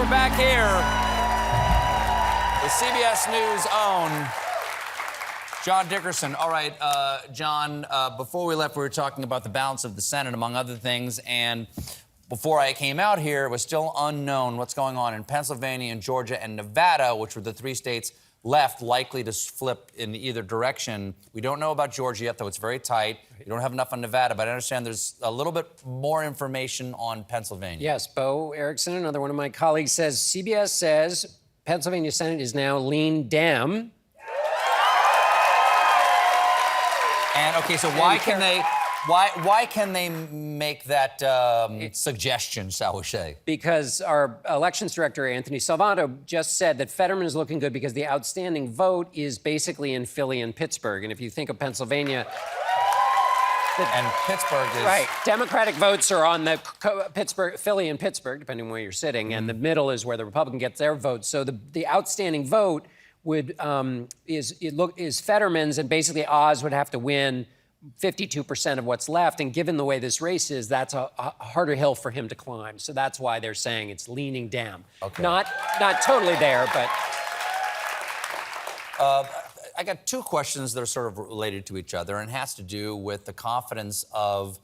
we're back here. The CBS News own John Dickerson. All right, John, before we left, we were talking about the balance of the Senate, among other things, and before I came out here, it was still unknown what's going on in Pennsylvania and Georgia and Nevada, which were the three states left likely to flip in either direction. We don't know about Georgia yet, though it's very tight. You don't have enough on Nevada, but I understand there's a little bit more information on Pennsylvania. Yes, Bo Erickson, another one of my colleagues, says CBS says Pennsylvania Senate is now lean Dem. And okay, so why can they make that suggestion, shall we say? Because our elections director, Anthony Salvato, just said that Fetterman is looking good because the outstanding vote is basically in Philly and Pittsburgh. And if you think of Pennsylvania... And Pittsburgh is... Right. Democratic votes are on the Philly and Pittsburgh, depending on where you're sitting, and the middle is where the Republican gets their votes. So the outstanding vote would is Fetterman's, and basically Oz would have to win 52% of what's left. And given the way this race is, that's a harder hill for him to climb. So that's why they're saying it's leaning down. Okay. Not totally there, but... I got two questions that are sort of related to each other, and it has to do with the confidence of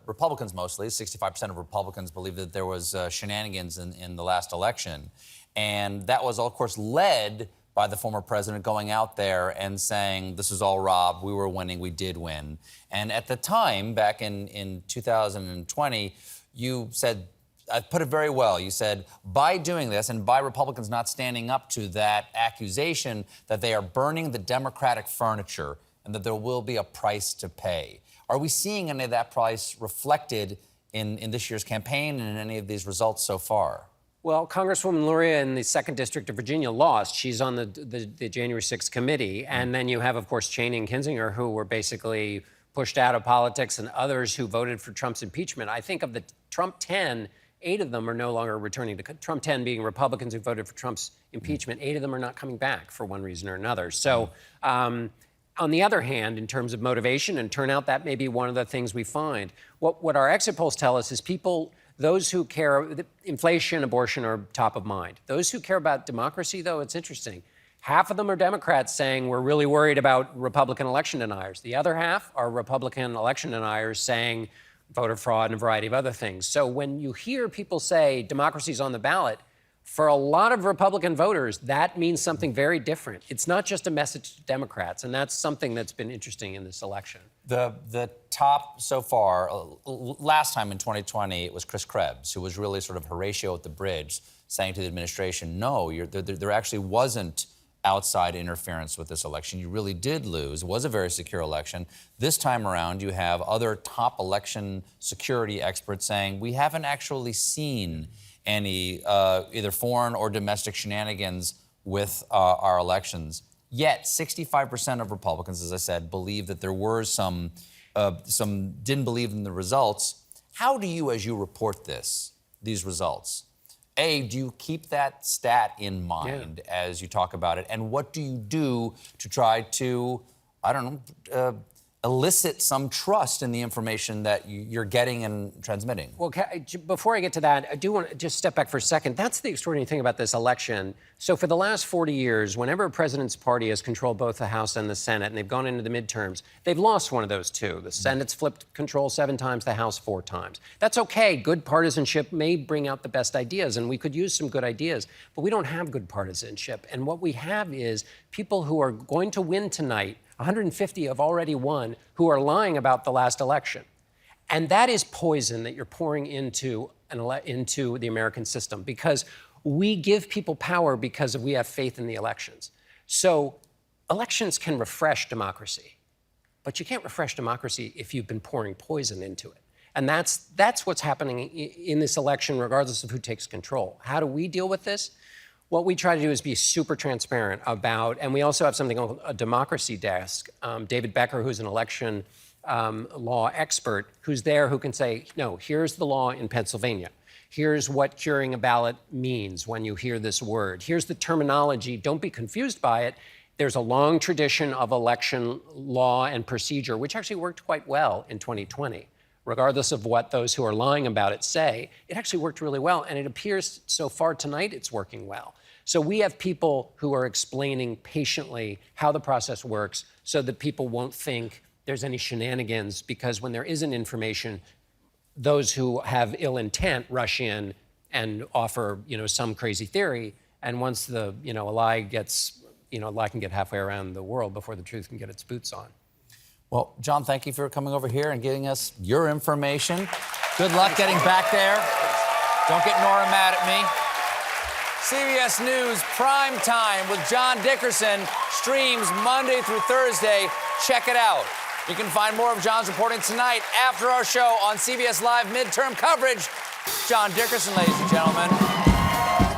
Republicans mostly. 65% of Republicans believe that there was shenanigans in the last election. And that was, of course, led by the former president going out there and saying, this is all robbed, we were winning, we did win. And at the time, back in 2020, you said, I put it very well. You said, by doing this and by Republicans not standing up to that accusation, that they are burning the Democratic furniture and that there will be a price to pay. Are we seeing any of that price reflected in this year's campaign and in any of these results so far? Well, Congresswoman Luria in the 2nd District of Virginia lost. She's on the January 6th committee. And then you have, of course, Cheney and Kinzinger, who were basically pushed out of politics, and others who voted for Trump's impeachment. I think of the Trump 10, 8 of them are no longer returning to Trump 10 being Republicans who voted for Trump's impeachment. 8 of them are not coming back for one reason or another. So on the other hand, in terms of motivation and turnout, that may be one of the things we find. What our exit polls tell us is those who care, inflation, abortion are top of mind. Those who care about democracy, though, it's interesting. Half of them are Democrats saying we're really worried about Republican election deniers. The other half are Republican election deniers saying voter fraud and a variety of other things. So when you hear people say democracy's on the ballot, for a lot of Republican voters, that means something very different. It's not just a message to Democrats, and that's something that's been interesting in this election. The top so far, last time in 2020, it was Chris Krebs, who was really sort of Horatio at the bridge, saying to the administration, no, there actually wasn't outside interference with this election. You really did lose. It was a very secure election. This time around, you have other top election security experts saying we haven't actually seen any either foreign or domestic shenanigans with our elections. Yet, 65% of Republicans, as I said, believe that there were some didn't believe in the results. How do you, as you report these results, A, do you keep that stat in mind as you talk about it? And what do you do to try to, I don't know, elicit some trust in the information that you're getting and transmitting? Well, before I get to that, I do want to just step back for a second. That's the extraordinary thing about this election. So for the last 40 years, whenever a president's party has controlled both the House and the Senate, and they've gone into the midterms, they've lost one of those two. The Senate's flipped control 7 times, the House 4 times. That's okay. Good partisanship may bring out the best ideas, and we could use some good ideas, but we don't have good partisanship. And what we have is people who are going to win tonight. 150 have already won, who are lying about the last election. And that is poison that you're pouring into the American system, because we give people power because we have faith in the elections. So elections can refresh democracy, but you can't refresh democracy if you've been pouring poison into it. And that's what's happening in this election, regardless of who takes control. How do we deal with this? What we try to do is be super transparent about, and we also have something called a democracy desk. David Becker, who's an election law expert, who's there, who can say, no, here's the law in Pennsylvania. Here's what curing a ballot means when you hear this word. Here's the terminology. Don't be confused by it. There's a long tradition of election law and procedure, which actually worked quite well in 2020. regardless of what those who are lying about it say, it actually worked really well. And it appears so far tonight it's working well. So we have people who are explaining patiently how the process works so that people won't think there's any shenanigans, because when there isn't information, those who have ill intent rush in and offer, some crazy theory. And once a lie can get halfway around the world before the truth can get its boots on. Well, John, thank you for coming over here and giving us your information. Good luck getting back there. Don't get Nora mad at me. CBS News Prime Time with John Dickerson streams Monday through Thursday. Check it out. You can find more of John's reporting tonight after our show on CBS Live midterm coverage. John Dickerson, ladies and gentlemen.